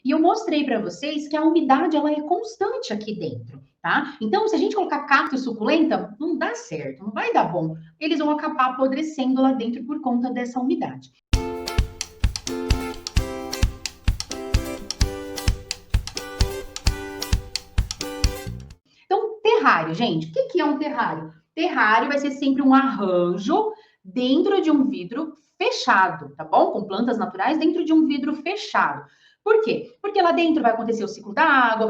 e eu mostrei para vocês que a umidade ela é constante aqui dentro, tá? Então, se a gente colocar cacto e suculenta, não dá certo, não vai dar bom. Eles vão acabar apodrecendo lá dentro por conta dessa umidade. Então, terrário, gente, o que é um terrário? Terrário vai ser sempre um arranjo dentro de um vidro fechado, tá bom? Com plantas naturais dentro de um vidro fechado. Por quê? Porque lá dentro vai acontecer o ciclo da água,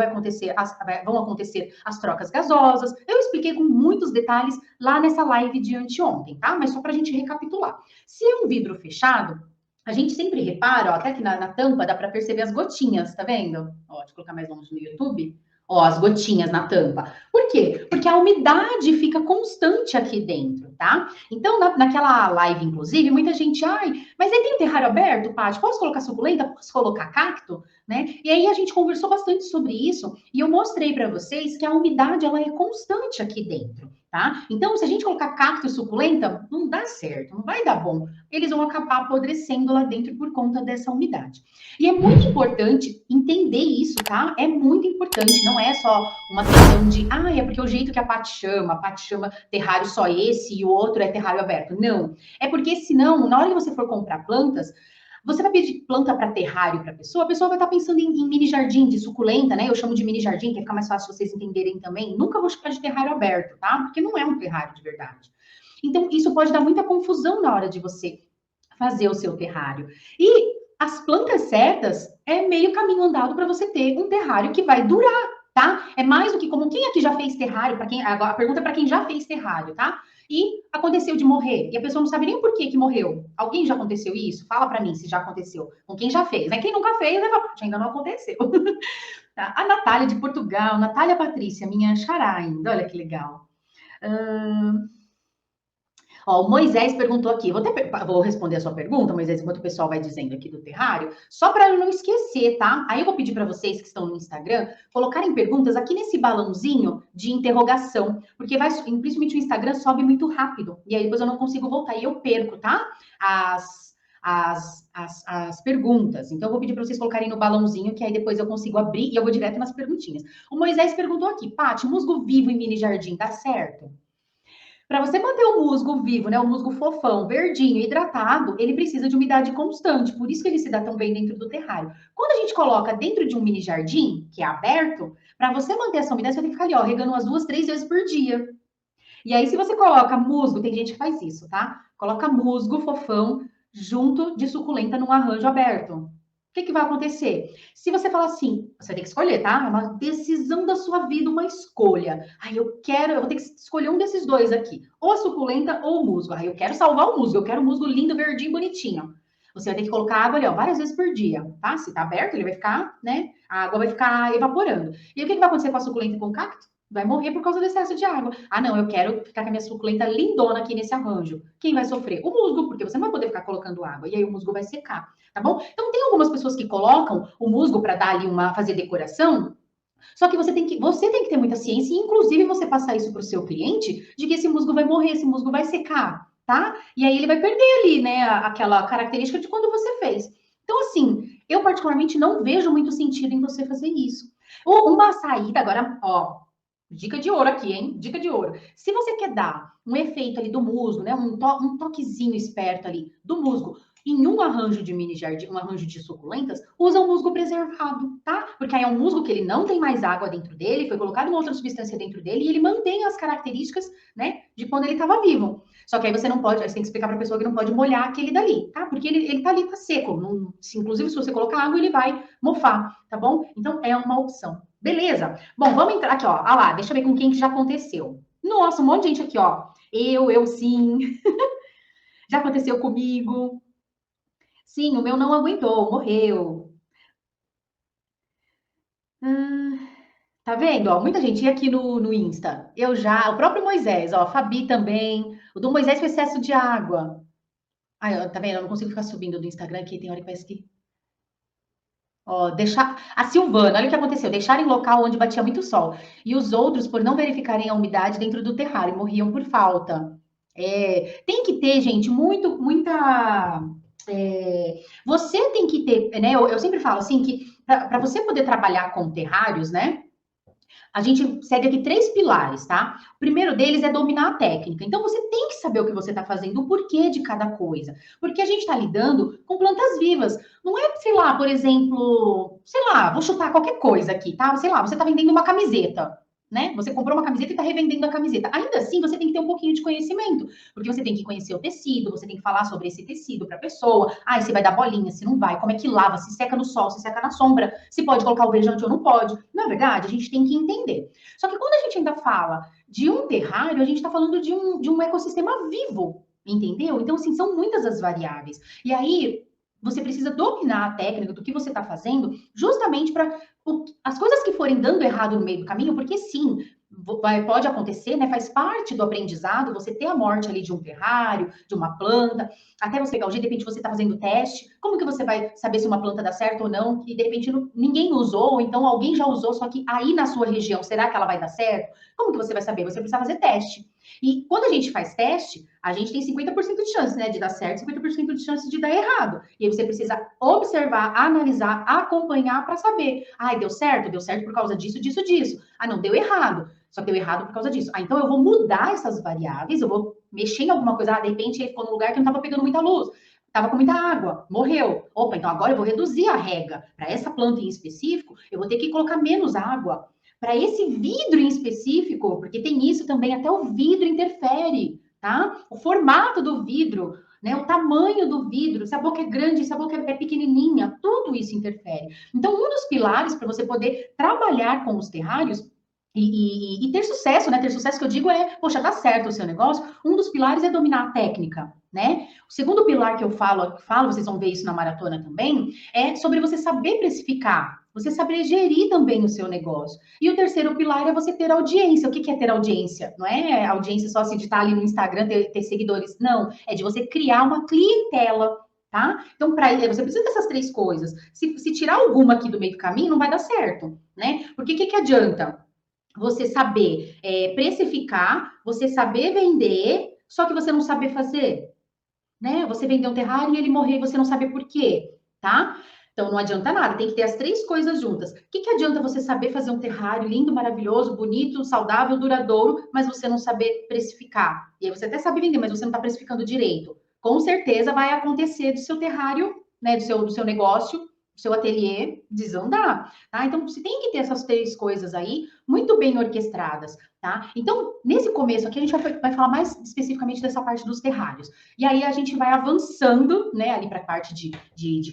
vão acontecer as trocas gasosas. Eu expliquei com muitos detalhes lá nessa live de anteontem, tá? Mas só para a gente recapitular. Se é um vidro fechado, a gente sempre repara, ó, até aqui na tampa dá para perceber as gotinhas, tá vendo? Ó, deixa eu colocar mais longe no YouTube. Ó, as gotinhas na tampa. Por quê? Porque a umidade fica constante aqui dentro, tá? Então, naquela live, inclusive, muita gente, ai, mas aí tem terrário aberto, Paty? Posso colocar suculenta? Posso colocar cacto? Né? E aí a gente conversou bastante sobre isso e eu mostrei para vocês que a umidade ela é constante aqui dentro, tá? Então, se a gente colocar cacto e suculenta, não dá certo, não vai dar bom. Eles vão acabar apodrecendo lá dentro por conta dessa umidade. E é muito importante entender isso, tá? É muito importante, não é só uma questão de, é porque o jeito que a Paty chama terrário só esse e o outro é terrário aberto. Não, é porque senão, na hora que você for comprar plantas, você vai pedir planta para terrário para a pessoa vai estar pensando em mini jardim de suculenta, né? Eu chamo de mini jardim, que fica mais fácil vocês entenderem também. Nunca vou chamar de terrário aberto, tá? Porque não é um terrário de verdade. Então, isso pode dar muita confusão na hora de você fazer o seu terrário. E as plantas certas é meio caminho andado para você ter um terrário que vai durar, tá? É mais do que como quem aqui já fez terrário, para quem agora a pergunta é para quem já fez terrário, tá? E aconteceu de morrer, e a pessoa não sabe nem por que morreu. Alguém já aconteceu isso? Fala para mim se já aconteceu. Com quem já fez, né? Quem nunca fez, ainda não aconteceu. Tá? A Natália de Portugal, Natália Patrícia, minha xará ainda, olha que legal. Ó, o Moisés perguntou aqui, vou responder a sua pergunta, Moisés, enquanto o pessoal vai dizendo aqui do terrário, só para eu não esquecer, tá? Aí eu vou pedir para vocês que estão no Instagram colocarem perguntas aqui nesse balãozinho de interrogação, porque principalmente o Instagram sobe muito rápido, e aí depois eu não consigo voltar e eu perco, tá? As perguntas. Então, eu vou pedir para vocês colocarem no balãozinho, que aí depois eu consigo abrir e eu vou direto nas perguntinhas. O Moisés perguntou aqui, Paty, musgo vivo em mini jardim, dá certo? Para você manter o musgo vivo, né, o musgo fofão, verdinho, hidratado, ele precisa de umidade constante, por isso que ele se dá tão bem dentro do terrário. Quando a gente coloca dentro de um mini jardim, que é aberto, para você manter essa umidade, você tem que ficar ali, ó, regando umas 2, 3 vezes por dia. E aí, se você coloca musgo, tem gente que faz isso, tá? Coloca musgo fofão junto de suculenta num arranjo aberto. O que vai acontecer? Se você falar assim, você vai ter que escolher, tá? É uma decisão da sua vida, uma escolha. Eu vou ter que escolher um desses dois aqui. Ou a suculenta ou o musgo. Eu quero salvar o musgo, eu quero o musgo lindo, verdinho, bonitinho. Você vai ter que colocar água ali, ó, várias vezes por dia, tá? Se tá aberto, ele vai ficar, né? A água vai ficar evaporando. E aí, o que vai acontecer com a suculenta e com o cacto? Vai morrer por causa do excesso de água. Não, eu quero ficar com a minha suculenta lindona aqui nesse arranjo. Quem vai sofrer? O musgo, porque você não vai poder ficar colocando água. E aí o musgo vai secar, tá bom? Então tem algumas pessoas que colocam o musgo para dar ali fazer decoração. Só que você tem que ter muita ciência e inclusive você passar isso para o seu cliente de que esse musgo vai morrer, esse musgo vai secar, tá? E aí ele vai perder ali, né, aquela característica de quando você fez. Então assim, eu particularmente não vejo muito sentido em você fazer isso. Uma saída agora, ó, dica de ouro aqui, hein? Dica de ouro. Se você quer dar um efeito ali do musgo, né? Um toquezinho esperto ali do musgo em um arranjo de mini jardim, um arranjo de suculentas, usa um musgo preservado, tá? Porque aí é um musgo que ele não tem mais água dentro dele, foi colocado uma outra substância dentro dele e ele mantém as características, né, de quando ele estava vivo. Só que aí você tem que explicar para a pessoa que não pode molhar aquele dali, tá? Porque ele tá ali, tá seco. Inclusive, se você colocar água, ele vai mofar, tá bom? Então, é uma opção. Beleza? Bom, vamos entrar aqui, ó. Ah lá, deixa eu ver com quem que já aconteceu. Nossa, um monte de gente aqui, ó. Eu sim. Já aconteceu comigo. Sim, o meu não aguentou, morreu. Tá vendo? Ó, muita gente ia aqui no Insta. O próprio Moisés, ó, a Fabi também. O do Moisés foi excesso de água. Ai, ó, tá vendo? Eu não consigo ficar subindo do Instagram aqui, tem hora que parece que. Ó, a Silvana, olha o que aconteceu. Deixaram em local onde batia muito sol. E os outros, por não verificarem a umidade dentro do terrário, morriam por falta. Tem que ter, gente, muita. Você tem que ter, né? Eu sempre falo assim que para você poder trabalhar com terrários, né? A gente segue aqui 3 pilares, tá? O primeiro deles é dominar a técnica. Então, você tem que saber o que você está fazendo, o porquê de cada coisa. Porque a gente está lidando com plantas vivas. Não é, sei lá, por exemplo, sei lá, vou chutar qualquer coisa aqui, tá? Sei lá, você está vendendo uma camiseta. Né? Você comprou uma camiseta e está revendendo a camiseta. Ainda assim, você tem que ter um pouquinho de conhecimento, porque você tem que conhecer o tecido, você tem que falar sobre esse tecido para a pessoa. Ah, se vai dar bolinha, se não vai, como é que lava, se seca no sol, se seca na sombra, se pode colocar o alvejante ou não pode. Na verdade, a gente tem que entender. Só que quando a gente ainda fala de um terrário, a gente está falando de um ecossistema vivo, entendeu? Então, assim, são muitas as variáveis. E aí, você precisa dominar a técnica do que você está fazendo, justamente para as coisas que forem dando errado no meio do caminho, porque sim, pode acontecer, né? Faz parte do aprendizado você ter a morte ali de um terrário, de uma planta, até você pegar o jeito, de repente você está fazendo teste, como que você vai saber se uma planta dá certo ou não, e de repente ninguém usou, ou então alguém já usou, só que aí na sua região, será que ela vai dar certo? Como que você vai saber? Você precisa fazer teste. E quando a gente faz teste, a gente tem 50% de chance, né, de dar certo, 50% de chance de dar errado. E aí você precisa observar, analisar, acompanhar para saber. Ah, deu certo? Deu certo por causa disso, disso, disso. Ah, não, deu errado. Só deu errado por causa disso. Ah, então eu vou mudar essas variáveis, eu vou mexer em alguma coisa. Ah, de repente ele ficou num lugar que não estava pegando muita luz, estava com muita água, morreu. Opa, então agora eu vou reduzir a rega. Para essa planta em específico, eu vou ter que colocar menos água. Para esse vidro em específico, porque tem isso também, até o vidro interfere, tá? O formato do vidro, né? O tamanho do vidro, se a boca é grande, se a boca é pequenininha, tudo isso interfere. Então, um dos pilares para você poder trabalhar com os terrários e ter sucesso, né? Ter sucesso que eu digo é, poxa, dá certo o seu negócio. Um dos pilares é dominar a técnica, né? O segundo pilar que eu falo, vocês vão ver isso na maratona também, é sobre você saber precificar, você saber gerir também o seu negócio. E o terceiro pilar é você ter audiência. O que é ter audiência? Não é audiência só assim de estar ali no Instagram, ter seguidores. Não, é de você criar uma clientela, tá? Então, para você precisa dessas 3 coisas. Se tirar alguma aqui do meio do caminho, não vai dar certo, né? Porque o que adianta? Você saber precificar, você saber vender, só que você não saber fazer, né? Você vender um terrário e ele morrer e você não saber por quê, tá? Então não adianta nada, tem que ter as 3 coisas juntas. O que adianta você saber fazer um terrário lindo, maravilhoso, bonito, saudável, duradouro, mas você não saber precificar? E aí você até sabe vender, mas você não está precificando direito. Com certeza vai acontecer do seu terrário, né, do seu negócio, do seu ateliê desandar, tá? Então você tem que ter essas 3 coisas aí muito bem orquestradas, tá? Então, nesse começo aqui, a gente vai falar mais especificamente dessa parte dos terrários. E aí a gente vai avançando, né, ali para a parte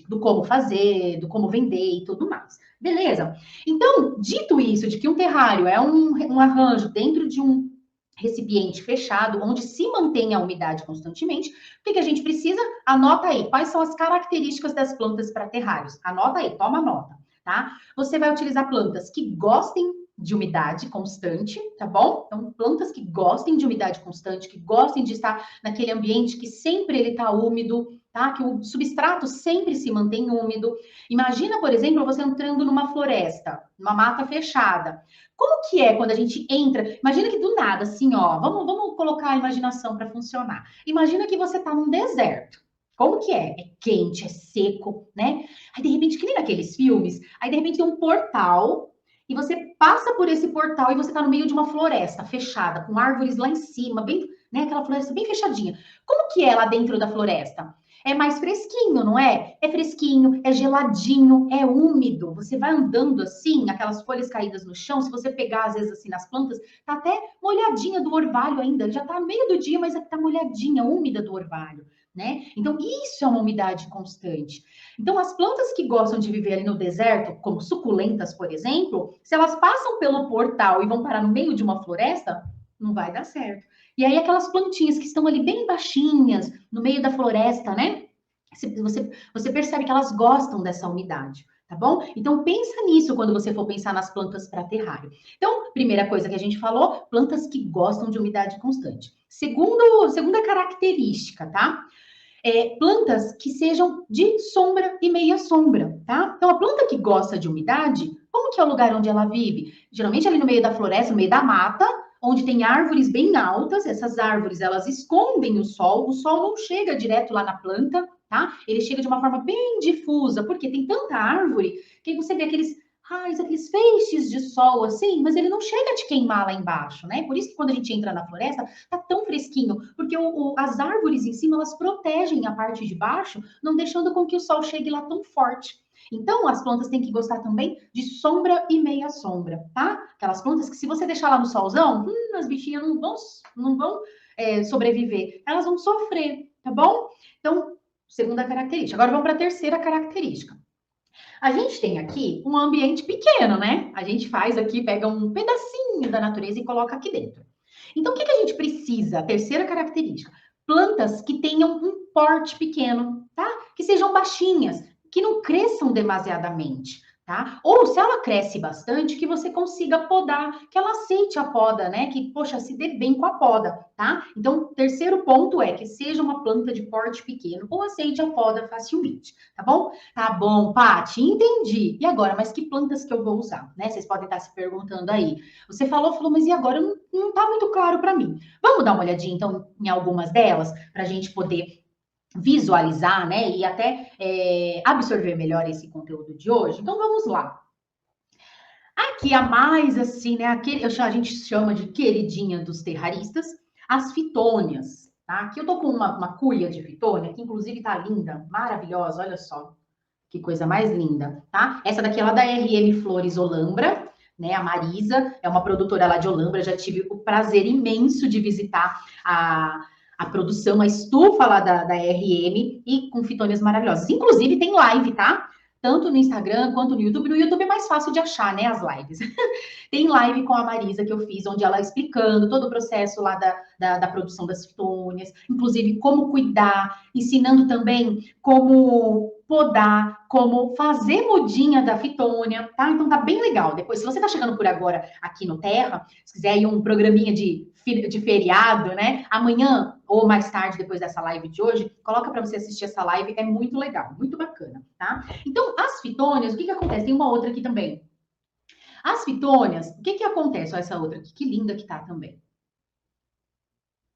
do como fazer, do como vender e tudo mais. Beleza? Então, dito isso, de que um terrário é um arranjo dentro de um recipiente fechado, onde se mantém a umidade constantemente, o que a gente precisa? Anota aí, quais são as características das plantas para terrários? Anota aí, toma nota, tá? Você vai utilizar plantas que gostem de umidade constante, tá bom? Então, plantas que gostem de umidade constante, que gostem de estar naquele ambiente que sempre ele está úmido, tá? Que o substrato sempre se mantém úmido. Imagina, por exemplo, você entrando numa floresta, numa mata fechada. Como que é quando a gente entra? Imagina que do nada, assim, ó, vamos colocar a imaginação para funcionar. Imagina que você está num deserto. Como que é? É quente, é seco, né? Aí, de repente, que nem naqueles filmes, aí, de repente, tem um portal e você passa por esse portal e você está no meio de uma floresta fechada, com árvores lá em cima, bem, né, aquela floresta bem fechadinha. Como que é lá dentro da floresta? É mais fresquinho, não é? É fresquinho, é geladinho, é úmido. Você vai andando assim, aquelas folhas caídas no chão, se você pegar às vezes assim nas plantas, tá até molhadinha do orvalho ainda, já tá meio do dia, mas tá molhadinha, úmida do orvalho, né? Então isso é uma umidade constante. Então, as plantas que gostam de viver ali no deserto, como suculentas, por exemplo, se elas passam pelo portal e vão parar no meio de uma floresta, não vai dar certo. E aí, aquelas plantinhas que estão ali bem baixinhas, no meio da floresta, né? Você percebe que elas gostam dessa umidade, tá bom? Então, pensa nisso quando você for pensar nas plantas para terrário. Então, primeira coisa que a gente falou, plantas que gostam de umidade constante. Segunda característica, tá? Plantas que sejam de sombra e meia sombra, tá? Então, a planta que gosta de umidade, como que é o lugar onde ela vive? Geralmente ali no meio da floresta, no meio da mata, onde tem árvores bem altas, essas árvores, elas escondem o sol não chega direto lá na planta, tá? Ele chega de uma forma bem difusa, porque tem tanta árvore que você vê aqueles raios, aqueles feixes de sol, assim, mas ele não chega a te queimar lá embaixo, né? Por isso que quando a gente entra na floresta, tá tão fresquinho, porque as árvores em cima, elas protegem a parte de baixo, não deixando com que o sol chegue lá tão forte. Então, as plantas têm que gostar também de sombra e meia sombra, tá? Aquelas plantas que se você deixar lá no solzão, as bichinhas não vão sobreviver, elas vão sofrer, tá bom? Então, segunda característica. Agora vamos para a terceira característica. A gente tem aqui um ambiente pequeno, né? A gente faz aqui, pega um pedacinho da natureza e coloca aqui dentro. Então, o que a gente precisa? Terceira característica: plantas que tenham um porte pequeno, tá? Que sejam baixinhas, que não cresçam demasiadamente, tá? Ou se ela cresce bastante, que você consiga podar, que ela aceite a poda, né? Que, poxa, se dê bem com a poda, tá? Então, terceiro ponto é que seja uma planta de porte pequeno ou aceite a poda facilmente, tá bom? Tá bom, Paty, entendi. E agora, mas que plantas que eu vou usar, né? Vocês podem estar se perguntando aí. Você falou, mas e agora? Não tá muito claro para mim. Vamos dar uma olhadinha, então, em algumas delas, para a gente poder visualizar, né, e até absorver melhor esse conteúdo de hoje. Então, vamos lá. Aqui a mais, assim, né, a gente chama de queridinha dos terraristas, as fitônias, tá? Aqui eu tô com uma cuia de fitônia, que inclusive tá linda, maravilhosa, olha só. Que coisa mais linda, tá? Essa daqui é lá da RM Flores Olambra, né? A Marisa é uma produtora lá de Olambra. Já tive o prazer imenso de visitar a produção, a estufa lá da RM e com fitônias maravilhosas. Inclusive tem live, tá? Tanto no Instagram quanto no YouTube. No YouTube é mais fácil de achar, né? As lives. Tem live com a Marisa que eu fiz, onde ela explicando todo o processo lá da produção das fitônias, inclusive como cuidar, ensinando também como podar, como fazer mudinha da fitônia, tá? Então tá bem legal. Depois, se você tá chegando por agora aqui no Terra, se quiser ir um programinha de feriado, né? Amanhã ou mais tarde, depois dessa live de hoje, coloca para você assistir essa live, é muito legal, muito bacana, tá? Então, as fitônias, o que acontece? Tem uma outra aqui também. As fitônias, o que acontece? Olha essa outra aqui, que linda que tá também,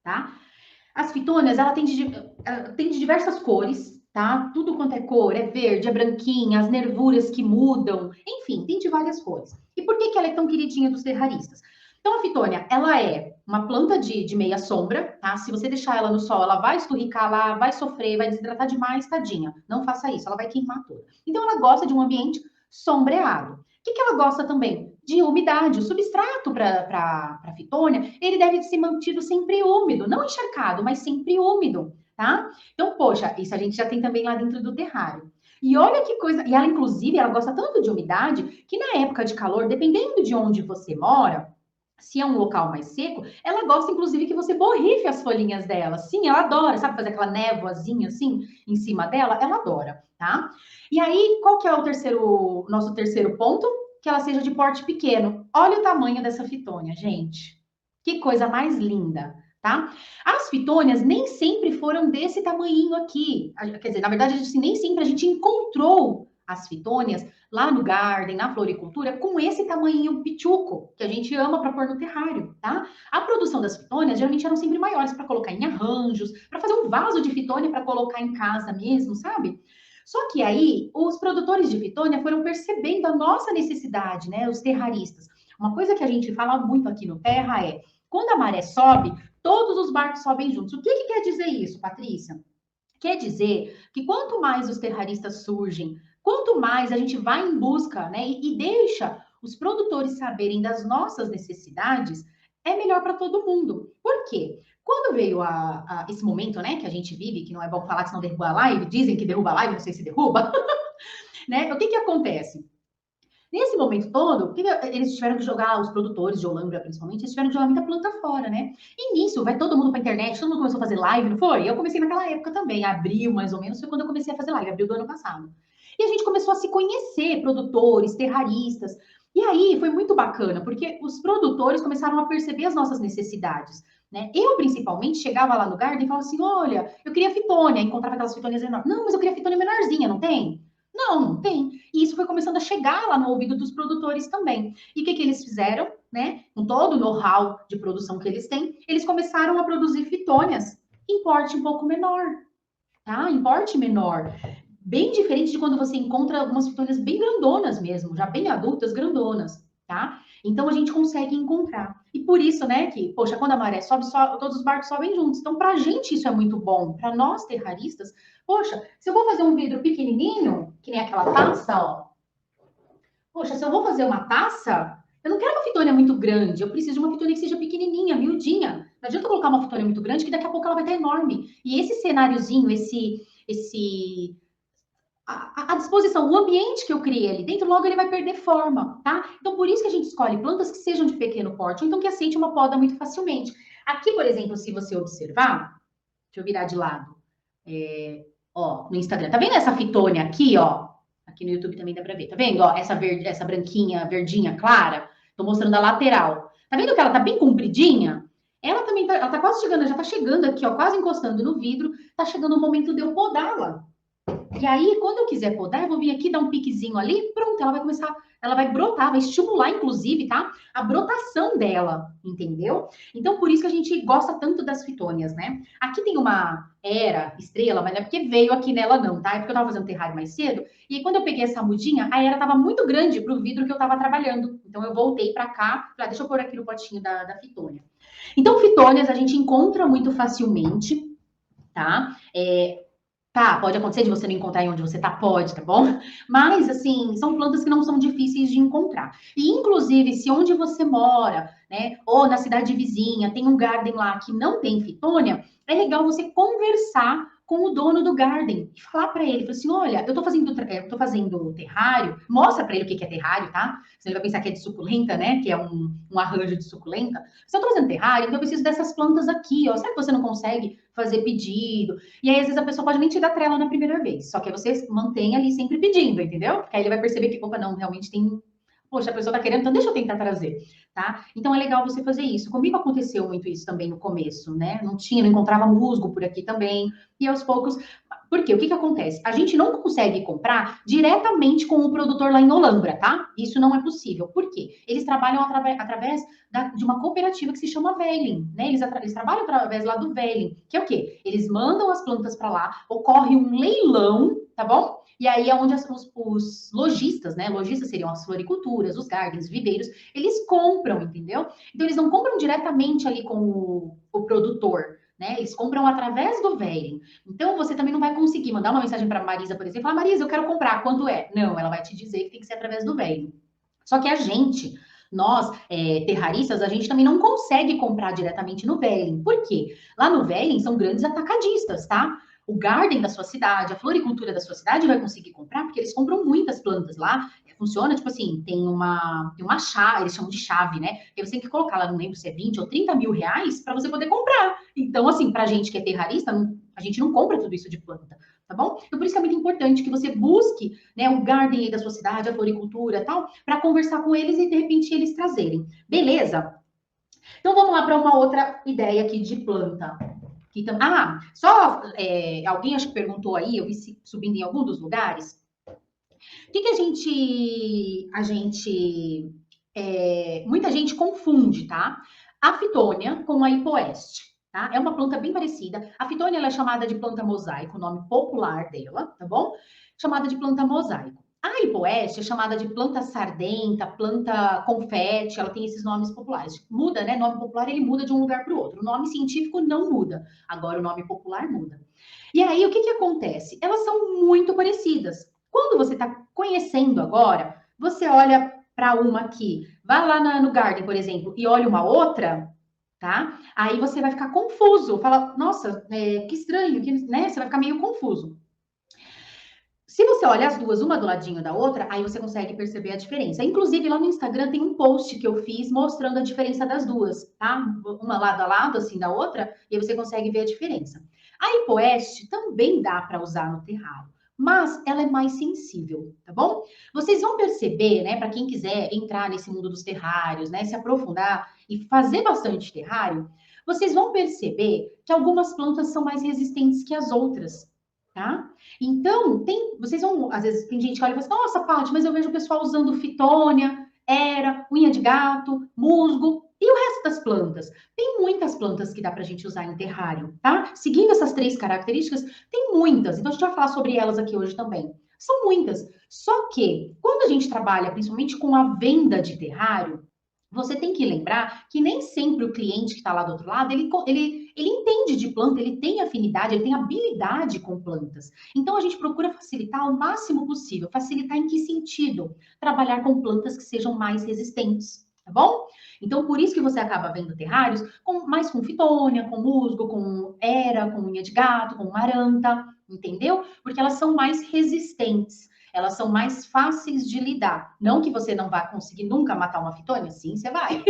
tá? As fitônias, ela tem de diversas cores, tá? Tudo quanto é cor, é verde, é branquinha, as nervuras que mudam, enfim, tem de várias cores. E por que ela é tão queridinha dos terraristas? Então, a fitônia, ela é uma planta de meia sombra, tá? Se você deixar ela no sol, ela vai esturricar lá, vai sofrer, vai desidratar demais, tadinha. Não faça isso, ela vai queimar toda. Então, ela gosta de um ambiente sombreado. O que ela gosta também? De umidade. O substrato para a fitônia, ele deve ser mantido sempre úmido, não encharcado, mas sempre úmido, tá? Então, poxa, isso a gente já tem também lá dentro do terrário. E olha que coisa, e ela inclusive, ela gosta tanto de umidade, que na época de calor, dependendo de onde você mora, se é um local mais seco, ela gosta inclusive que você borrife as folhinhas dela. Sim, ela adora, sabe fazer aquela névoazinha assim em cima dela? Ela adora, tá? E aí, qual que é o nosso terceiro ponto? Que ela seja de porte pequeno. Olha o tamanho dessa fitônia, gente. Que coisa mais linda, tá? As fitônias nem sempre foram desse tamanhinho aqui. Quer dizer, na verdade, assim, nem sempre a gente encontrou as fitônias lá no garden, na floricultura, com esse tamanhinho pituco, que a gente ama para pôr no terrário, tá? A produção das fitônias geralmente eram sempre maiores para colocar em arranjos, para fazer um vaso de fitônia para colocar em casa mesmo, sabe? Só que aí, os produtores de fitônia foram percebendo a nossa necessidade, né? Os terraristas. Uma coisa que a gente fala muito aqui no Terra é, quando a maré sobe, todos os barcos sobem juntos. O que quer dizer isso, Patrícia? Quer dizer que quanto mais os terraristas surgem, quanto mais a gente vai em busca, né, e deixa os produtores saberem das nossas necessidades, é melhor para todo mundo. Por quê? Quando veio esse momento, né, que a gente vive, que não é bom falar que senão derruba a live, dizem que derruba a live, não sei se derruba, né? O que acontece? Nesse momento todo, eles tiveram que jogar, os produtores de Olambra, principalmente, eles tiveram que jogar muita planta fora, né? E nisso, vai todo mundo pra internet, todo mundo começou a fazer live, não foi? Eu comecei naquela época também, abril, mais ou menos, foi quando eu comecei a fazer live, abril do ano passado. E a gente começou a se conhecer, produtores, terraristas. E aí, foi muito bacana, porque os produtores começaram a perceber as nossas necessidades, né? Eu, principalmente, chegava lá no garden e falava assim, olha, eu queria fitônia, encontrava aquelas fitônias enormes. Não, mas eu queria fitônia menorzinha, não tem? Não, não tem. E isso foi começando a chegar lá no ouvido dos produtores também. E o que eles fizeram, né? Com todo o know-how de produção que eles têm, eles começaram a produzir fitônias em porte um pouco menor. tá? Em porte menor. Bem diferente de quando você encontra algumas fitônias bem grandonas mesmo, já bem adultas, grandonas, tá? Então a gente consegue encontrar. E por isso, né, que, poxa, quando a maré sobe, todos os barcos sobem juntos. Então, pra gente isso é muito bom. Pra nós terraristas, poxa, se eu vou fazer um vidro pequenininho, que nem aquela taça, ó. Poxa, se eu vou fazer uma taça, eu não quero uma fitônia muito grande. Eu preciso de uma fitônia que seja pequenininha, miudinha. Não adianta eu colocar uma fitônia muito grande, que daqui a pouco ela vai estar enorme. E esse cenáriozinho, a disposição, o ambiente que eu criei ali dentro, logo ele vai perder forma, tá? Então, por isso que a gente escolhe plantas que sejam de pequeno porte, ou então que aceite uma poda muito facilmente. Aqui, por exemplo, se você observar, deixa eu virar de lado, ó, no Instagram, tá vendo essa fitônia aqui, ó? Aqui no YouTube também dá pra ver, tá vendo? Ó, essa verde, essa branquinha, verdinha clara, tô mostrando a lateral. Tá vendo que ela tá bem compridinha? Ela também tá, ela tá quase chegando, já tá chegando aqui, ó, quase encostando no vidro, tá chegando o momento de eu podá-la. E aí, quando eu quiser podar, eu vou vir aqui, dar um piquezinho ali, pronto, ela vai começar, ela vai brotar, vai estimular, inclusive, tá? A brotação dela, entendeu? Então, por isso que a gente gosta tanto das fitônias, né? Aqui tem uma estrela, mas não é porque veio aqui nela, não, tá? É porque eu tava fazendo terrário mais cedo, e aí, quando eu peguei essa mudinha, a era tava muito grande pro vidro que eu tava trabalhando. Então, eu voltei pra cá, falei, deixa eu pôr aqui no potinho da fitônia. Então, fitônias a gente encontra muito facilmente, tá? Tá, pode acontecer de você não encontrar em onde você tá, pode, tá bom? Mas, assim, são plantas que não são difíceis de encontrar. E, inclusive, se onde você mora, né, ou na cidade vizinha, tem um garden lá que não tem fitônia, é legal você conversar com o dono do garden e falar para ele, falar assim, olha, eu tô fazendo terrário, mostra para ele o que é terrário, tá? Senão ele vai pensar que é de suculenta, né, que é um arranjo de suculenta. Se eu tô fazendo terrário, então eu preciso dessas plantas aqui, ó, será que você não consegue fazer pedido? E aí, às vezes, a pessoa pode nem te dar trela na primeira vez. Só que aí você mantém ali sempre pedindo, entendeu? Porque aí ele vai perceber que, opa, não, realmente tem. Poxa, a pessoa tá querendo, então deixa eu tentar trazer, tá? Então é legal você fazer isso. Comigo aconteceu muito isso também no começo, né? Não encontrava musgo por aqui também. E aos poucos. Por quê? O que que acontece? A gente não consegue comprar diretamente com o produtor lá em Olambra, tá? Isso não é possível. Por quê? Eles trabalham através de uma cooperativa que se chama Velling, né? Eles trabalham através lá do Velling, que é o quê? Eles mandam as plantas para lá, ocorre um leilão, tá bom? E aí é onde os lojistas, né? Lojistas seriam as floriculturas, os gardens, viveiros, eles compram, entendeu? Então eles não compram diretamente ali com o produtor, né? Eles compram através do Velling. Então você também não vai conseguir mandar uma mensagem para Marisa, por exemplo, falar, Marisa, eu quero comprar, quanto é? Não, ela vai te dizer que tem que ser através do Velling. Só que a gente, nós, terraristas, a gente também não consegue comprar diretamente no Velling. Por quê? Lá no Velling são grandes atacadistas, tá? O garden da sua cidade, a floricultura da sua cidade vai conseguir comprar, porque eles compram muitas plantas lá. Funciona, tipo assim, tem uma chave, eles chamam de chave, né? E você tem que colocar lá, não lembro se é 20 ou 30 mil reais para você poder comprar. Então, assim, pra gente que é terrarista, a gente não compra tudo isso de planta, tá bom? Então, por isso que é muito importante que você busque, né, o garden aí da sua cidade, a floricultura e tal, para conversar com eles e de repente eles trazerem. Beleza? Então vamos lá para uma outra ideia aqui de planta. Alguém acho que perguntou aí, eu vi subindo em algum dos lugares. O que muita gente confunde, tá? A fitônia com a hipoeste, tá? É uma planta bem parecida. A fitônia ela é chamada de planta mosaico, o nome popular dela, tá bom? Chamada de planta mosaico. A hipoeste é chamada de planta sardenta, planta confete, ela tem esses nomes populares. Muda, né? O nome popular ele muda de um lugar para o outro. O nome científico não muda. Agora o nome popular muda. E aí o que acontece? Elas são muito parecidas. Quando você está conhecendo agora, você olha para uma aqui, vai lá no Garden, por exemplo, e olha uma outra, tá? Aí você vai ficar confuso, fala, nossa, que estranho, né? Você vai ficar meio confuso. Se você olha as duas, uma do ladinho da outra, aí você consegue perceber a diferença. Inclusive, lá no Instagram tem um post que eu fiz mostrando a diferença das duas, tá? Uma lado a lado, assim, da outra, e aí você consegue ver a diferença. A hipoeste também dá para usar no terrário, mas ela é mais sensível, tá bom? Vocês vão perceber, né, para quem quiser entrar nesse mundo dos terrários, né, se aprofundar e fazer bastante terrário, vocês vão perceber que algumas plantas são mais resistentes que as outras, tá? Então, vocês vão, às vezes, tem gente que olha e fala assim, nossa, Paty, mas eu vejo o pessoal usando fitônia, unha de gato, musgo. E o resto das plantas? Tem muitas plantas que dá pra gente usar em terrário, tá? Seguindo essas 3 características, tem muitas. Então, a gente vai falar sobre elas aqui hoje também. São muitas. Só que, quando a gente trabalha principalmente com a venda de terrário, você tem que lembrar que nem sempre o cliente que está lá do outro lado, ele entende de planta, ele tem afinidade, ele tem habilidade com plantas. Então, a gente procura facilitar o máximo possível. Facilitar em que sentido? Trabalhar com plantas que sejam mais resistentes, tá bom? Então, por isso que você acaba vendo terrários mais com fitônia, com musgo, com era, com unha de gato, com maranta, entendeu? Porque elas são mais resistentes. Elas são mais fáceis de lidar. Não que você não vá conseguir nunca matar uma fitônia, sim, você vai,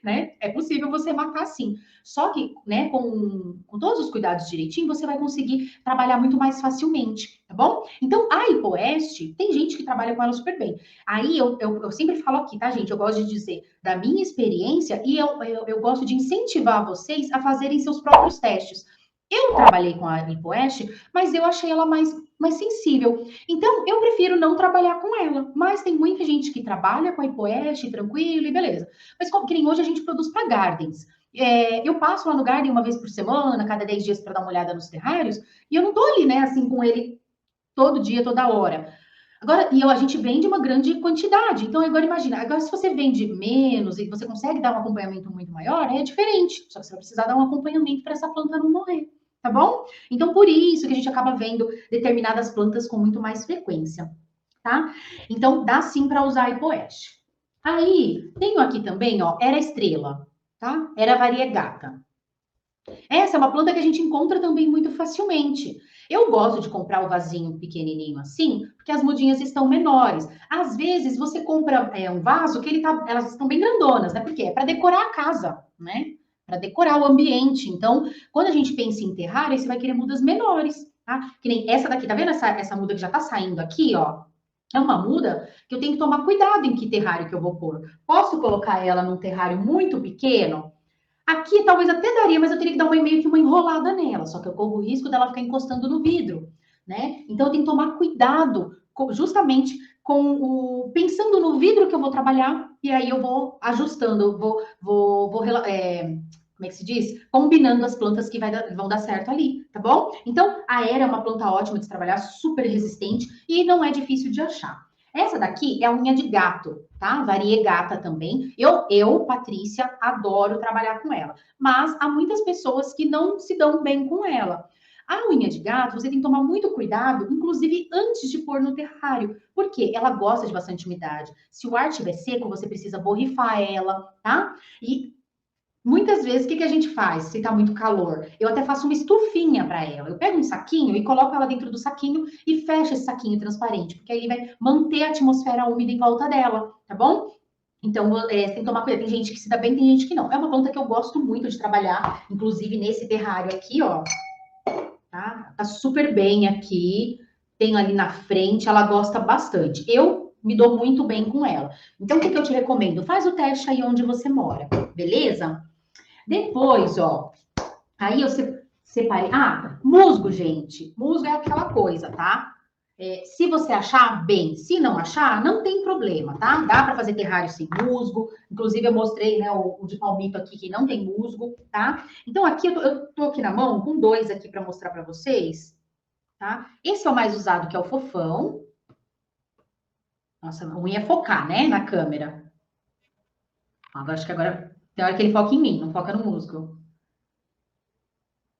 né? É possível você matar sim. Só que, né, com todos os cuidados direitinho, você vai conseguir trabalhar muito mais facilmente, tá bom? Então, a hipoeste, tem gente que trabalha com ela super bem. Aí, eu sempre falo aqui, tá, gente? Eu gosto de dizer da minha experiência e eu gosto de incentivar vocês a fazerem seus próprios testes. Eu trabalhei com a hipoeste, mas eu achei ela mais sensível. Então, eu prefiro não trabalhar com ela. Mas tem muita gente que trabalha com a hipoeste, tranquilo e beleza. Mas como que nem hoje a gente produz para gardens. Eu passo lá no Garden uma vez por semana, cada 10 dias para dar uma olhada nos terrários, e eu não tô ali, né, assim, com ele todo dia, toda hora. Agora, a gente vende uma grande quantidade. Então, agora imagina, agora se você vende menos e você consegue dar um acompanhamento muito maior, é diferente. Só que você vai precisar dar um acompanhamento para essa planta não morrer, tá bom? Então, por isso que a gente acaba vendo determinadas plantas com muito mais frequência, tá? Então, dá sim para usar a hipoeste. Aí, tenho aqui também, ó, era estrela, tá? Era variegata. Essa é uma planta que a gente encontra também muito facilmente. Eu gosto de comprar o vasinho pequenininho assim, porque as mudinhas estão menores. Às vezes você compra um vaso que elas estão bem grandonas, né? Porque é para decorar a casa, né? Para decorar o ambiente. Então, quando a gente pensa em terrário, você vai querer mudas menores, tá? Que nem essa daqui, tá vendo essa muda que já tá saindo aqui, ó? É uma muda que eu tenho que tomar cuidado em que terrário que eu vou pôr. Posso colocar ela num terrário muito pequeno? Aqui talvez até daria, mas eu teria que dar meio que uma enrolada nela, só que eu corro o risco dela ficar encostando no vidro, né? Então eu tenho que tomar cuidado justamente pensando no vidro que eu vou trabalhar, e aí eu vou ajustando, como é que se diz? Combinando as plantas que vão dar certo ali, tá bom? Então, a Era é uma planta ótima de se trabalhar, super resistente e não é difícil de achar. Essa daqui é a unha de gato, tá? Variegata também. Patrícia, adoro trabalhar com ela. Mas há muitas pessoas que não se dão bem com ela. A unha de gato, você tem que tomar muito cuidado, inclusive antes de pôr no terrário, porque ela gosta de bastante umidade. Se o ar estiver seco, você precisa borrifar ela, tá? E muitas vezes, o que a gente faz se tá muito calor? Eu até faço uma estufinha para ela. Eu pego um saquinho e coloco ela dentro do saquinho e fecho esse saquinho transparente, porque aí ele vai manter a atmosfera úmida em volta dela, tá bom? Então, você tem que tomar cuidado. Tem gente que se dá bem, tem gente que não. É uma planta que eu gosto muito de trabalhar, inclusive nesse terrário aqui, ó. Tá super bem aqui. Tem ali na frente, ela gosta bastante. Eu me dou muito bem com ela. Então, o que eu te recomendo? Faz o teste aí onde você mora, beleza? Depois, ó, aí eu separei. Ah, musgo, gente. Musgo é aquela coisa, tá? Se você achar, bem. Se não achar, não tem problema, tá? Dá para fazer terrário sem musgo. Inclusive, eu mostrei, né, o de palmito aqui que não tem musgo, tá? Então, aqui eu tô aqui na mão com 2 aqui para mostrar para vocês, tá? Esse é o mais usado, que é o fofão. Nossa, ruim é focar, né, na câmera. Agora, acho que agora tem hora que ele foca em mim, não foca no musgo.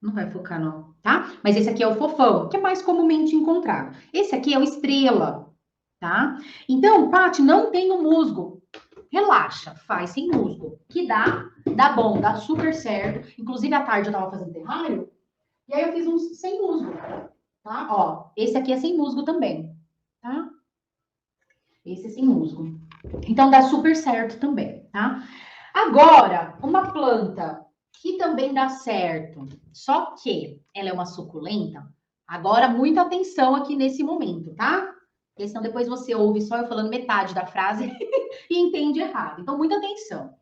Não vai focar, não, tá? Mas esse aqui é o fofão, que é mais comumente encontrado. Esse aqui é o estrela, tá? Então, Paty, não tem o musgo. Relaxa, faz sem musgo. Que dá bom, dá super certo. Inclusive, à tarde eu tava fazendo terrário, e aí eu fiz uns sem musgo, tá? Ó, esse aqui é sem musgo também, tá? Esse é sem musgo. Então, dá super certo também, tá? Agora, uma planta que também dá certo, só que ela é uma suculenta. Agora, muita atenção aqui nesse momento, tá? Porque senão depois você ouve só eu falando metade da frase e entende errado. Então, muita atenção.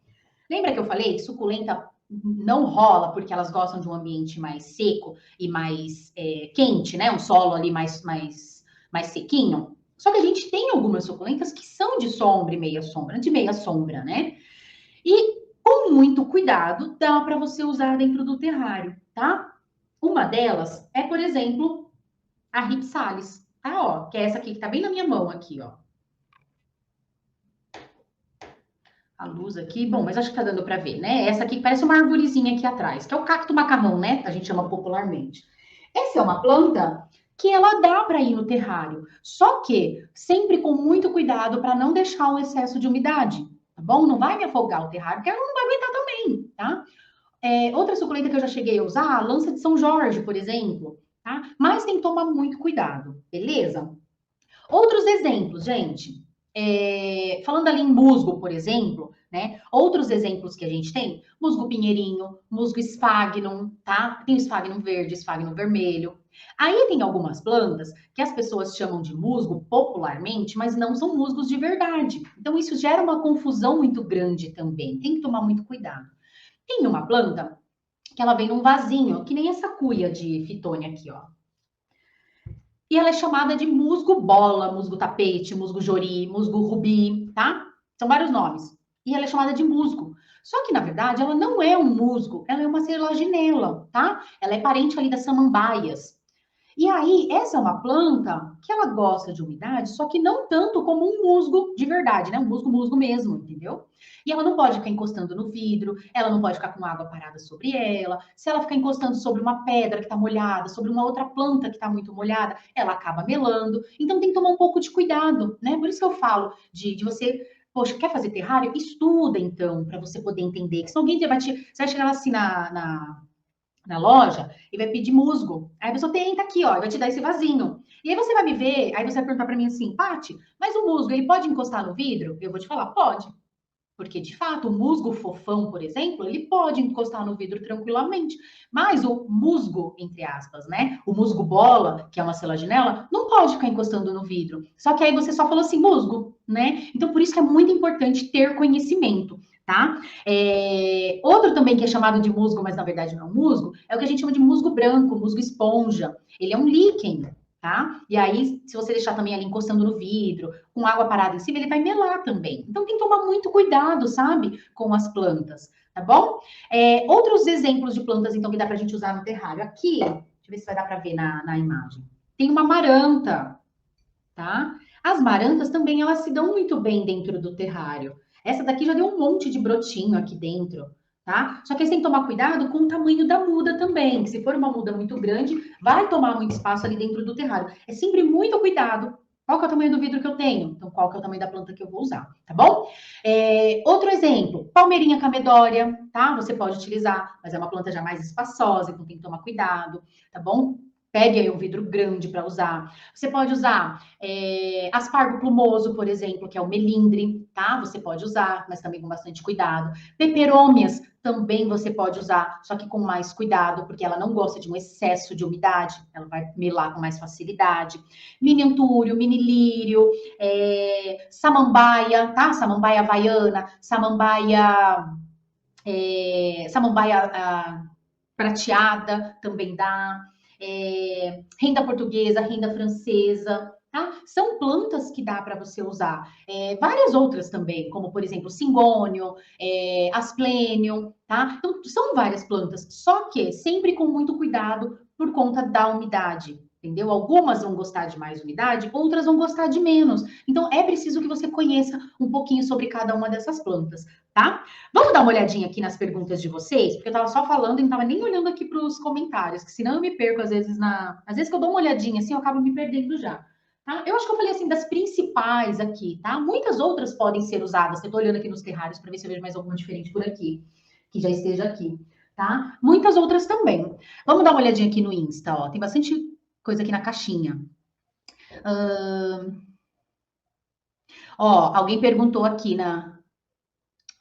Lembra que eu falei que suculenta não rola porque elas gostam de um ambiente mais seco e mais quente, né? Um solo ali mais sequinho. Só que a gente tem algumas suculentas que são de sombra e meia sombra, de meia sombra, né? E Com muito cuidado, dá para você usar dentro do terrário, tá? Uma delas é, por exemplo, a Ripsalis, tá? Ó, que é essa aqui que tá bem na minha mão aqui, ó. A luz aqui, bom, mas acho que tá dando para ver, né? Essa aqui parece uma arvorezinha aqui atrás, que é o cacto macarrão, né? A gente chama popularmente. Essa é uma planta que ela dá para ir no terrário, só que sempre com muito cuidado para não deixar um excesso de umidade, tá bom? Não vai me afogar o terrário, porque ela não vai aguentar também, tá? Outra suculenta que eu já cheguei a usar, a lança de São Jorge, por exemplo, tá? Mas tem que tomar muito cuidado, beleza? Outros exemplos, gente. Falando ali em musgo, por exemplo, né? Outros exemplos que a gente tem: musgo pinheirinho, musgo sphagnum, tá? Tem o sphagnum verde, sphagnum vermelho. Aí tem algumas plantas que as pessoas chamam de musgo popularmente, mas não são musgos de verdade. Então isso gera uma confusão muito grande também. Tem que tomar muito cuidado. Tem uma planta que ela vem num vasinho, que nem essa cuia de fitônia aqui, ó. E ela é chamada de musgo bola, musgo tapete, musgo jori, musgo rubi, tá? São vários nomes. E ela é chamada de musgo. Só que, na verdade, ela não é um musgo, ela é uma selaginela, tá? Ela é parente ali das samambaias. E aí, essa é uma planta que ela gosta de umidade, só que não tanto como um musgo de verdade, né? Um musgo, musgo mesmo, entendeu? E ela não pode ficar encostando no vidro, ela não pode ficar com água parada sobre ela. Se ela ficar encostando sobre uma pedra que está molhada, sobre uma outra planta que está muito molhada, ela acaba melando. Então tem que tomar um pouco de cuidado, né? Por isso que eu falo de você, poxa, quer fazer terrário? Estuda então, para você poder entender. Que se alguém vai te. Você vai chegar assim na loja e vai pedir musgo. Aí a pessoa tem, tá aqui, ó, e vai te dar esse vasinho. E aí você vai me ver, aí você vai perguntar para mim assim, Paty, mas o musgo, ele pode encostar no vidro? Eu vou te falar, pode. Porque, de fato, o musgo fofão, por exemplo, ele pode encostar no vidro tranquilamente. Mas o musgo, entre aspas, né? O musgo bola, que é uma selaginela, não pode ficar encostando no vidro. Só que aí você só falou assim, musgo, né? Então, por isso que é muito importante ter conhecimento, tá? Outro também que é chamado de musgo, mas na verdade não é um musgo, é o que a gente chama de musgo branco, musgo esponja. Ele é um líquen, tá? E aí, se você deixar também ali encostando no vidro, com água parada em cima, ele vai melar também. Então tem que tomar muito cuidado, sabe, com as plantas, tá bom? Outros exemplos de plantas, então, que dá pra gente usar no terrário. Aqui, deixa eu ver se vai dar pra ver na imagem. Tem uma maranta, tá? As marantas também, elas se dão muito bem dentro do terrário. Essa daqui já deu um monte de brotinho aqui dentro, tá? Só que aí você tem que tomar cuidado com o tamanho da muda também. Se for uma muda muito grande, vai tomar muito espaço ali dentro do terrário. É sempre muito cuidado. Qual que é o tamanho do vidro que eu tenho? Então, qual que é o tamanho da planta que eu vou usar, tá bom? Outro exemplo, palmeirinha camedória, tá? Você pode utilizar, mas é uma planta já mais espaçosa, então tem que tomar cuidado, tá bom? Pegue aí um vidro grande para usar. Você pode usar aspargo plumoso, por exemplo, que é o melindre, tá? Você pode usar, mas também com bastante cuidado. Peperômias também você pode usar, só que com mais cuidado, porque ela não gosta de um excesso de umidade, ela vai melar com mais facilidade. Mini antúrio, mini lírio, samambaia, tá? Samambaia havaiana, samambaia prateada também dá, renda portuguesa, renda francesa, tá? São plantas que dá para você usar. Várias outras também, como por exemplo, cingônio, asplênio, tá? Então, são várias plantas, só que sempre com muito cuidado por conta da umidade. Entendeu? Algumas vão gostar de mais umidade, outras vão gostar de menos. Então, é preciso que você conheça um pouquinho sobre cada uma dessas plantas, tá? Vamos dar uma olhadinha aqui nas perguntas de vocês, porque eu estava só falando e não estava nem olhando aqui para os comentários, que senão eu me perco às vezes Às vezes que eu dou uma olhadinha assim, eu acabo me perdendo já. Tá? Eu acho que eu falei assim das principais aqui, tá? Muitas outras podem ser usadas. Eu tô olhando aqui nos terrários para ver se eu vejo mais alguma diferente por aqui, que já esteja aqui, tá? Muitas outras também. Vamos dar uma olhadinha aqui no Insta, ó. Tem bastante coisa aqui na caixinha. Ó, alguém perguntou aqui na,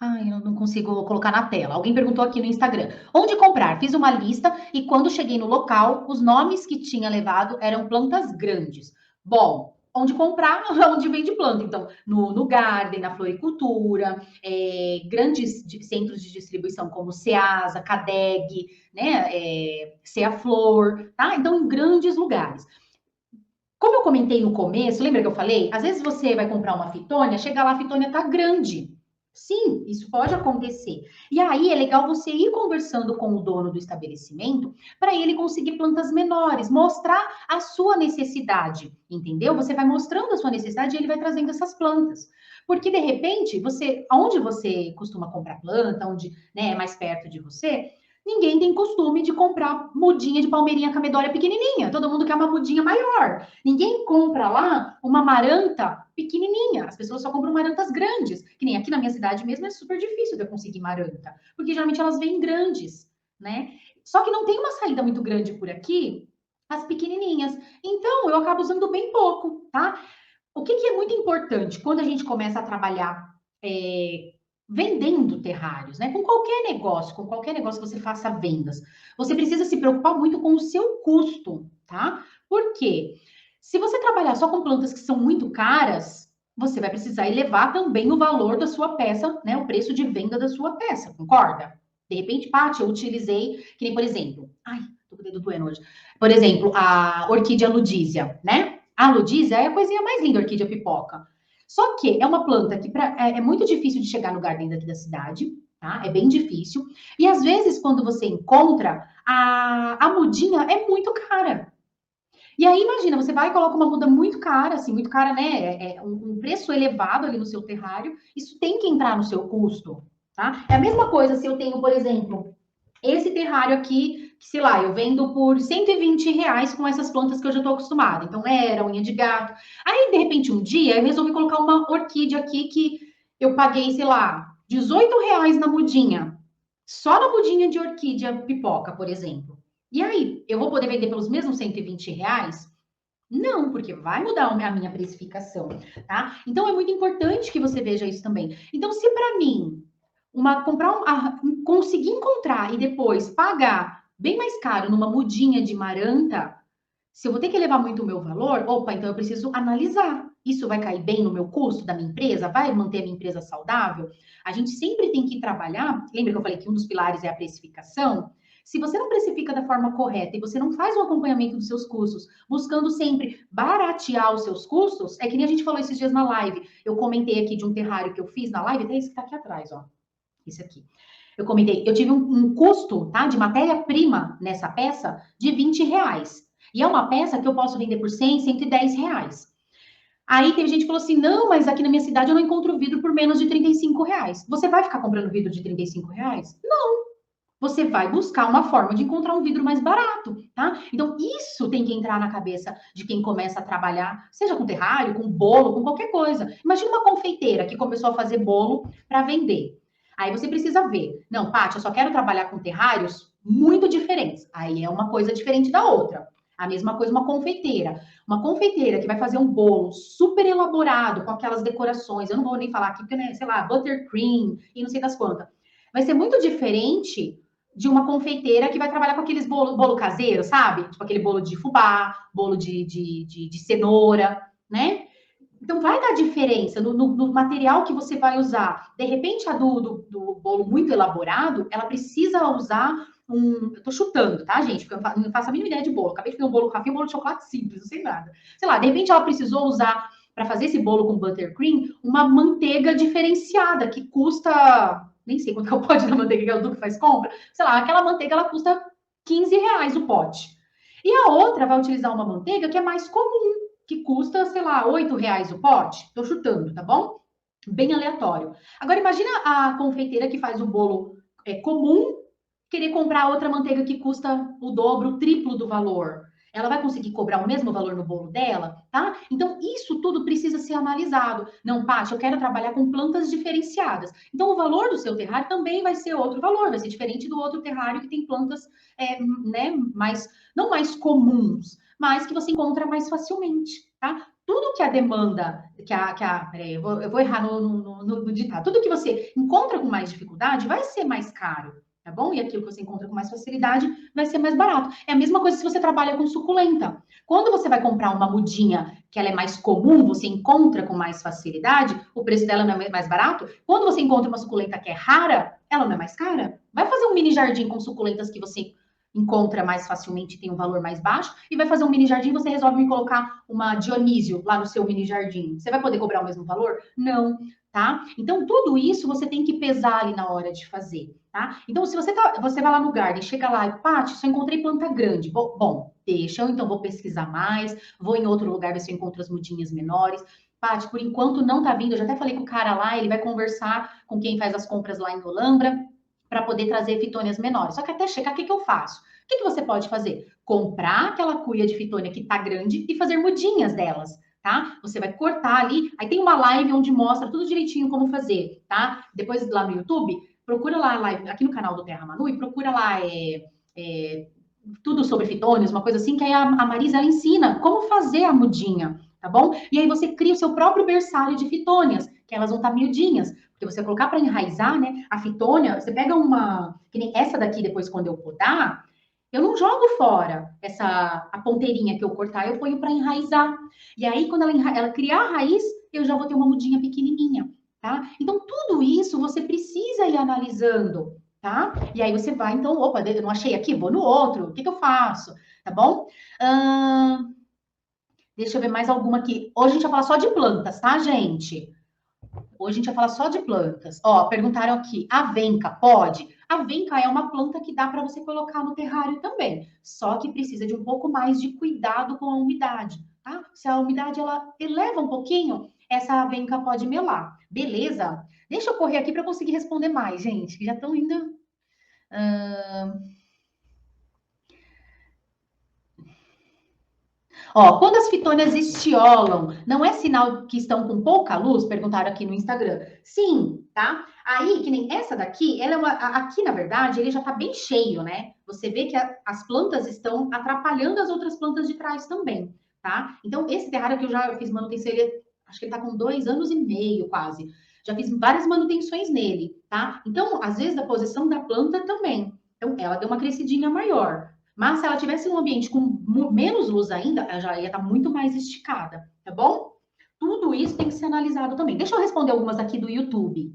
ai, eu não consigo colocar na tela. Alguém perguntou aqui no Instagram. Onde comprar? Fiz uma lista e quando cheguei no local, os nomes que tinha levado eram plantas grandes. Bom, onde comprar? Onde vende planta. Então, no Garden, na floricultura, grandes centros de distribuição como Ceasa, Cadeg, né, Ceaflor, tá? Então, em grandes lugares. Como eu comentei no começo, lembra que eu falei? Às vezes você vai comprar uma fitônia, chega lá, a fitônia tá grande. Sim, isso pode acontecer. E aí é legal você ir conversando com o dono do estabelecimento para ele conseguir plantas menores, mostrar a sua necessidade, entendeu? Você vai mostrando a sua necessidade e ele vai trazendo essas plantas. Porque de repente, você, onde você costuma comprar planta, onde, né, é mais perto de você, ninguém tem costume de comprar mudinha de palmeirinha camedólia pequenininha. Todo mundo quer uma mudinha maior. Ninguém compra lá uma maranta pequenininha. As pessoas só compram marantas grandes. Que nem aqui na minha cidade mesmo é super difícil de eu conseguir maranta, porque geralmente elas vêm grandes, né? Só que não tem uma saída muito grande por aqui, as pequenininhas. Então eu acabo usando bem pouco, tá? O que é muito importante quando a gente começa a trabalhar vendendo terrários, né? Com qualquer negócio que você faça vendas, você precisa se preocupar muito com o seu custo, tá? Por quê? Se você trabalhar só com plantas que são muito caras, você vai precisar elevar também o valor da sua peça, né? O preço de venda da sua peça, concorda? De repente, Paty, eu utilizei, que nem, por exemplo, ai, tô com o dedo doendo hoje. Por exemplo, a orquídea ludísia, né? A ludísia é a coisinha mais linda, a orquídea pipoca. Só que é uma planta que é muito difícil de chegar no garden daqui da cidade, tá? É bem difícil. E às vezes, quando você encontra, a mudinha é muito cara. E aí, imagina, você vai e coloca uma muda muito cara, assim, muito cara, né? É um preço elevado ali no seu terrário. Isso tem que entrar no seu custo, tá? É a mesma coisa se eu tenho, por exemplo, esse terrário aqui, que sei lá, eu vendo por R$ 120 com essas plantas que eu já estou acostumada. Então, era unha de gato. Aí, de repente, um dia, eu resolvi colocar uma orquídea aqui que eu paguei, sei lá, R$ 18 na mudinha. Só na mudinha de orquídea pipoca, por exemplo. E aí, eu vou poder vender pelos mesmos R$ 120? Não, porque vai mudar a minha precificação, tá? Então é muito importante que você veja isso também. Então, se para mim conseguir encontrar e depois pagar bem mais caro numa mudinha de maranta, se eu vou ter que elevar muito o meu valor, opa, então eu preciso analisar. Isso vai cair bem no meu custo da minha empresa? Vai manter a minha empresa saudável? A gente sempre tem que trabalhar. Lembra que eu falei que um dos pilares é a precificação? Se você não precifica da forma correta e você não faz um acompanhamento dos seus custos, buscando sempre baratear os seus custos, é que nem a gente falou esses dias na live. Eu comentei aqui de um terrário que eu fiz na live, até esse que tá aqui atrás, ó. Esse aqui. Eu comentei, eu tive um custo, tá, de matéria-prima nessa peça de R$ 20. E é uma peça que eu posso vender por 100, R$ 110. Aí teve gente que falou assim: não, mas aqui na minha cidade eu não encontro vidro por menos de R$ 35. Você vai ficar comprando vidro de R$ 35? Não. Você vai buscar uma forma de encontrar um vidro mais barato, tá? Então, isso tem que entrar na cabeça de quem começa a trabalhar, seja com terrário, com bolo, com qualquer coisa. Imagina uma confeiteira que começou a fazer bolo para vender. Aí você precisa ver. Não, Paty, eu só quero trabalhar com terrários muito diferentes. Aí é uma coisa diferente da outra. A mesma coisa uma confeiteira. Uma confeiteira que vai fazer um bolo super elaborado, com aquelas decorações. Eu não vou nem falar aqui, porque, né, sei lá, buttercream e não sei das quantas. Vai ser muito diferente de uma confeiteira que vai trabalhar com aqueles bolo caseiro, sabe? Tipo aquele bolo de fubá, bolo de cenoura, né? Então vai dar diferença no material que você vai usar. De repente, a do bolo muito elaborado, ela precisa usar um. Eu tô chutando, tá, gente? Porque eu não faço a mínima ideia de bolo. Acabei de fazer um bolo café, um bolo de chocolate simples, não sei nada. Sei lá, de repente ela precisou usar, para fazer esse bolo com buttercream, uma manteiga diferenciada, que custa. Nem sei quanto é o pote da manteiga que é o Duque faz compra. Sei lá, aquela manteiga ela custa R$ 15 o pote. E a outra vai utilizar uma manteiga que é mais comum, que custa, sei lá, R$ 8 o pote. Tô chutando, tá bom? Bem aleatório. Agora, imagina a confeiteira que faz o bolo comum querer comprar outra manteiga que custa o dobro, o triplo do valor. Ela vai conseguir cobrar o mesmo valor no bolo dela, tá? Então, isso tudo precisa ser analisado. Não, Paty, eu quero trabalhar com plantas diferenciadas. Então, o valor do seu terrário também vai ser outro valor, vai ser diferente do outro terrário que tem plantas, né, não mais comuns, mas que você encontra mais facilmente, tá? Tudo que a demanda, peraí, eu vou errar no ditado, tudo que você encontra com mais dificuldade vai ser mais caro, tá bom? E aquilo que você encontra com mais facilidade vai ser mais barato. É a mesma coisa se você trabalha com suculenta. Quando você vai comprar uma mudinha que ela é mais comum, você encontra com mais facilidade, o preço dela não é mais barato. Quando você encontra uma suculenta que é rara, ela não é mais cara. Vai fazer um mini jardim com suculentas que você encontra mais facilmente, tem um valor mais baixo, e vai fazer um mini jardim, você resolve me colocar uma Dionísio lá no seu mini jardim. Você vai poder cobrar o mesmo valor? Não. tá? Então, tudo isso você tem que pesar ali na hora de fazer, tá? Então, se você vai lá no Garden, chega lá e, Paty, só encontrei planta grande. Bom, deixa eu então vou pesquisar mais, vou em outro lugar ver se eu encontro as mudinhas menores. Paty, por enquanto não tá vindo, eu já até falei com o cara lá, ele vai conversar com quem faz as compras lá em Olambra para poder trazer fitônias menores. Só que até chegar, o que eu faço? O que você pode fazer? Comprar aquela cuia de fitônia que tá grande e fazer mudinhas delas, tá? Você vai cortar ali, aí tem uma live onde mostra tudo direitinho como fazer, tá? Depois lá no YouTube, procura lá a live, aqui no canal do Terra Manu, e procura lá tudo sobre fitônias, uma coisa assim, que aí a Marisa ela ensina como fazer a mudinha, tá bom? E aí você cria o seu próprio berçário de fitônias, que elas vão estar miudinhas, porque você colocar para enraizar, né? A fitônia, você pega uma, que nem essa daqui depois quando eu podar, eu não jogo fora a ponteirinha que eu cortar, eu ponho para enraizar. E aí, quando ela criar a raiz, eu já vou ter uma mudinha pequenininha, tá? Então, tudo isso você precisa ir analisando, tá? E aí você vai, então, opa, eu não achei aqui, vou no outro, o que eu faço? Tá bom? Deixa eu ver mais alguma aqui. Hoje a gente vai falar só de plantas, tá, gente? Hoje a gente vai falar só de plantas. Ó, perguntaram aqui, a venca pode? A venca é uma planta que dá para você colocar no terrário também, só que precisa de um pouco mais de cuidado com a umidade, tá? Se a umidade ela eleva um pouquinho, essa venca pode melar. Beleza? Deixa eu correr aqui para conseguir responder mais, gente, que já estão indo. Ó, quando as fitônias estiolam, não é sinal que estão com pouca luz? Perguntaram aqui no Instagram. Sim, tá? Aí, que nem essa daqui, ela é aqui, na verdade, ele já tá bem cheio, né? Você vê que as plantas estão atrapalhando as outras plantas de trás também, tá? Então, esse terrário que eu já fiz manutenção, acho que ele tá com 2 anos e meio, quase. Já fiz várias manutenções nele, tá? Então, às vezes, a posição da planta também. Então, ela deu uma crescidinha maior. Mas se ela tivesse um ambiente com menos luz ainda, ela já ia estar muito mais esticada, tá bom? Tudo isso tem que ser analisado também. Deixa eu responder algumas aqui do YouTube.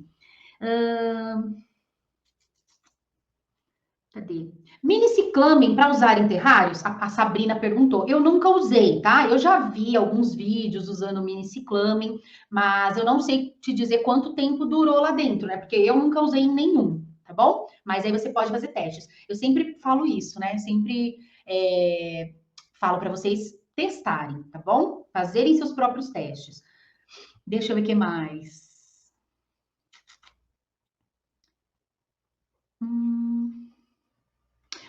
Cadê? Mini ciclamen para usar em terrários? A Sabrina perguntou. Eu nunca usei, tá? Eu já vi alguns vídeos usando mini ciclamen, mas eu não sei te dizer quanto tempo durou lá dentro, né? Porque eu nunca usei em nenhum, tá bom? Mas aí você pode fazer testes. Eu sempre falo isso, né? Sempre falo para vocês testarem, tá bom? Fazerem seus próprios testes. Deixa eu ver o que mais.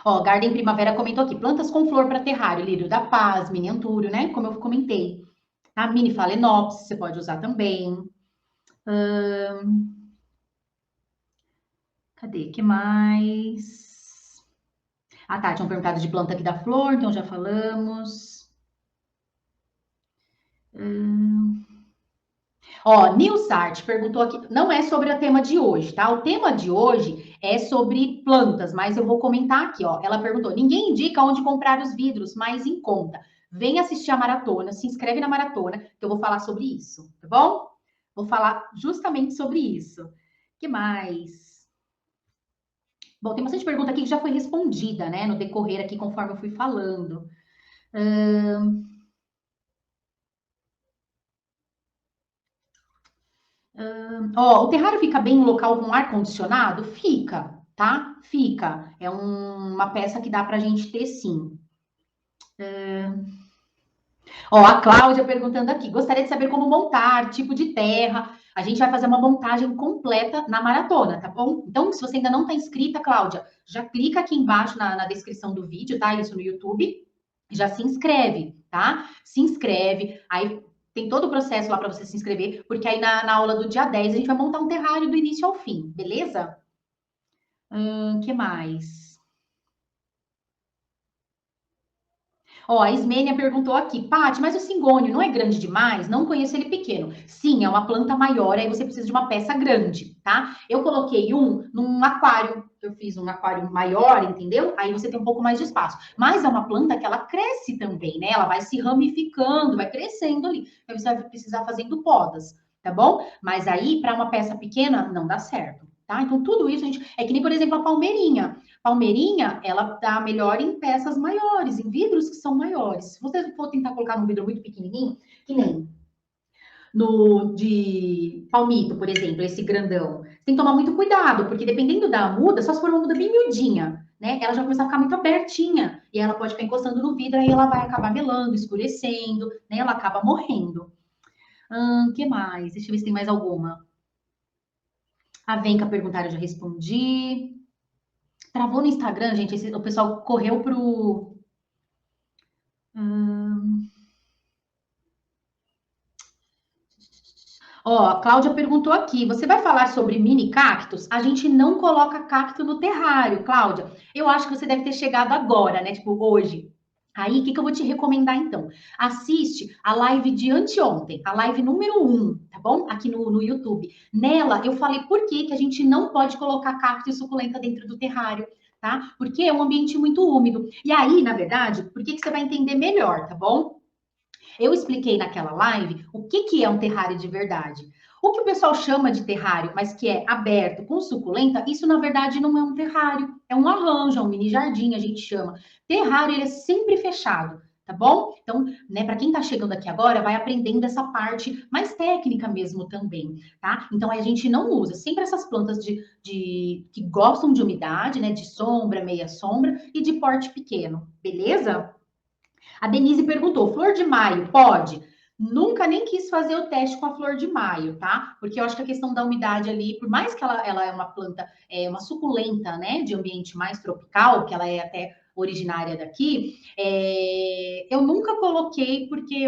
Ó, Garden Primavera comentou aqui, plantas com flor para terrário, lírio da paz, miniantúrio, né? Como eu comentei. A mini phalaenopsis você pode usar também. Cadê? Que mais? Ah, tá, tinham perguntado de planta que dá flor, então já falamos. Ó, Nilsart perguntou aqui, não é sobre o tema de hoje, tá? O tema de hoje é sobre plantas, mas eu vou comentar aqui, ó. Ela perguntou: ninguém indica onde comprar os vidros mais em conta. Vem assistir a maratona, se inscreve na maratona, que eu vou falar sobre isso, tá bom? Vou falar justamente sobre isso. Que mais? Bom, tem bastante pergunta aqui que já foi respondida, né? No decorrer aqui, conforme eu fui falando. Ó, o terrário fica bem em local com ar-condicionado? Fica, tá? Fica. É uma peça que dá pra gente ter sim. Ó, a Cláudia perguntando aqui: gostaria de saber como montar, tipo de terra. A gente vai fazer uma montagem completa na maratona, tá bom? Então, se você ainda não tá inscrita, Cláudia, já clica aqui embaixo na descrição do vídeo, tá? Isso no YouTube. Já se inscreve, tá? Se inscreve. Aí tem todo o processo lá para você se inscrever, porque aí na aula do dia 10 a gente vai montar um terrário do início ao fim, beleza? Que mais? Ó, a Ismênia perguntou aqui, Paty, mas o cingônio não é grande demais? Não conheço ele pequeno. Sim, é uma planta maior, aí você precisa de uma peça grande, tá? Eu coloquei num aquário, eu fiz um aquário maior, entendeu? Aí você tem um pouco mais de espaço. Mas é uma planta que ela cresce também, né? Ela vai se ramificando, vai crescendo ali. Então você vai precisar fazendo podas, tá bom? Mas aí, para uma peça pequena, não dá certo, tá? Então tudo isso a gente. É que nem, por exemplo, a palmeirinha. Palmeirinha, ela dá melhor em peças maiores, em vidros que são maiores. Se você for tentar colocar num vidro muito pequenininho, que nem de palmito, por exemplo, esse grandão. Você tem que tomar muito cuidado, porque dependendo da muda, só se for uma muda bem miudinha, né? Ela já começa a ficar muito abertinha e ela pode ficar encostando no vidro, aí ela vai acabar melando, escurecendo, né? Ela acaba morrendo. Que mais? Deixa eu ver se tem mais alguma. A Venca perguntaram, eu já respondi. Travou no Instagram, gente. O pessoal correu pro. Hum, Ó, a Cláudia perguntou aqui: você vai falar sobre mini cactos? A gente não coloca cacto no terrário, Cláudia. Eu acho que você deve ter chegado agora, né? Tipo, hoje. Aí, o que eu vou te recomendar então? Assiste a live de anteontem, a live número 1, tá bom? Aqui no YouTube. Nela, eu falei por que a gente não pode colocar cacto e suculenta dentro do terrário, tá? Porque é um ambiente muito úmido. E aí, na verdade, por que você vai entender melhor, tá bom? Eu expliquei naquela live o que é um terrário de verdade. O que o pessoal chama de terrário, mas que é aberto com suculenta, isso na verdade não é um terrário, é um arranjo, é um mini jardim, a gente chama. Terrário, ele é sempre fechado, tá bom? Então, né, para quem tá chegando aqui agora, vai aprendendo essa parte mais técnica mesmo também, tá? Então, a gente não usa sempre essas plantas que gostam de umidade, né, de sombra, meia sombra e de porte pequeno, beleza? A Denise perguntou: flor de maio pode? Nunca nem quis fazer o teste com a flor de maio, tá? Porque eu acho que a questão da umidade ali, por mais que ela é uma planta, é uma suculenta, né, de ambiente mais tropical, que ela é até originária daqui, eu nunca coloquei porque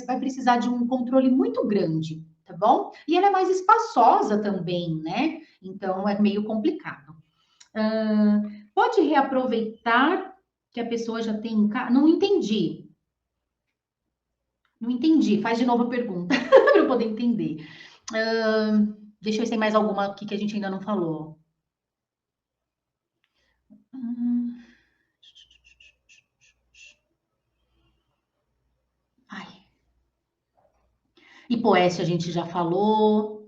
vai precisar de um controle muito grande, tá bom? E ela é mais espaçosa também, né? Então é meio complicado. Pode reaproveitar que a pessoa já tem em casa? Não entendi. Não entendi. Faz de novo a pergunta para eu poder entender. Deixa eu ver se tem mais alguma aqui que a gente ainda não falou. Hum, ai. Hipoécia a gente já falou.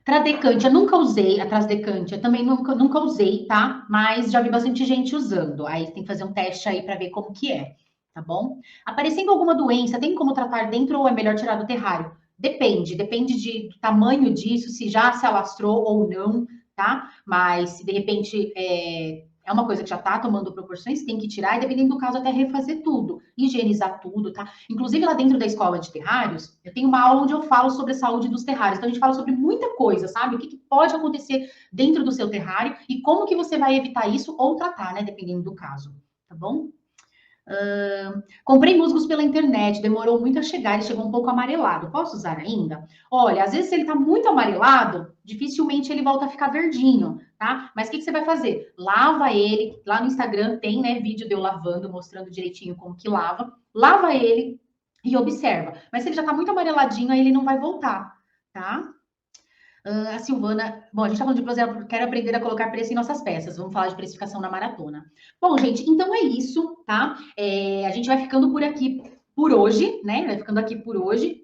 Tradecante, eu nunca usei. A Trasdecante, eu também nunca usei, tá? Mas já vi bastante gente usando. Aí tem que fazer um teste aí para ver como que é, tá bom? Aparecendo alguma doença, tem como tratar dentro ou é melhor tirar do terrário? Depende do tamanho disso, se já se alastrou ou não, tá? Mas se de repente é uma coisa que já tá tomando proporções, tem que tirar, e dependendo do caso, até refazer tudo, higienizar tudo, tá? Inclusive, lá dentro da escola de terrários, eu tenho uma aula onde eu falo sobre a saúde dos terrários. Então, a gente fala sobre muita coisa, sabe? O que pode acontecer dentro do seu terrário e como que você vai evitar isso ou tratar, né? Dependendo do caso, tá bom? Comprei musgos pela internet, demorou muito a chegar e chegou um pouco amarelado. Posso usar ainda? Olha, às vezes se ele tá muito amarelado, dificilmente ele volta a ficar verdinho, tá? Mas o que você vai fazer? Lava ele, lá no Instagram tem, né, vídeo de eu lavando, mostrando direitinho como que lava. Lava ele e observa. Mas se ele já tá muito amareladinho, aí ele não vai voltar, tá? A Silvana, bom, a gente está falando de projeto, quero aprender a colocar preço em nossas peças. Vamos falar de precificação na maratona. Bom, gente, então é isso, tá? A gente vai ficando por aqui por hoje, né? Vai ficando aqui por hoje.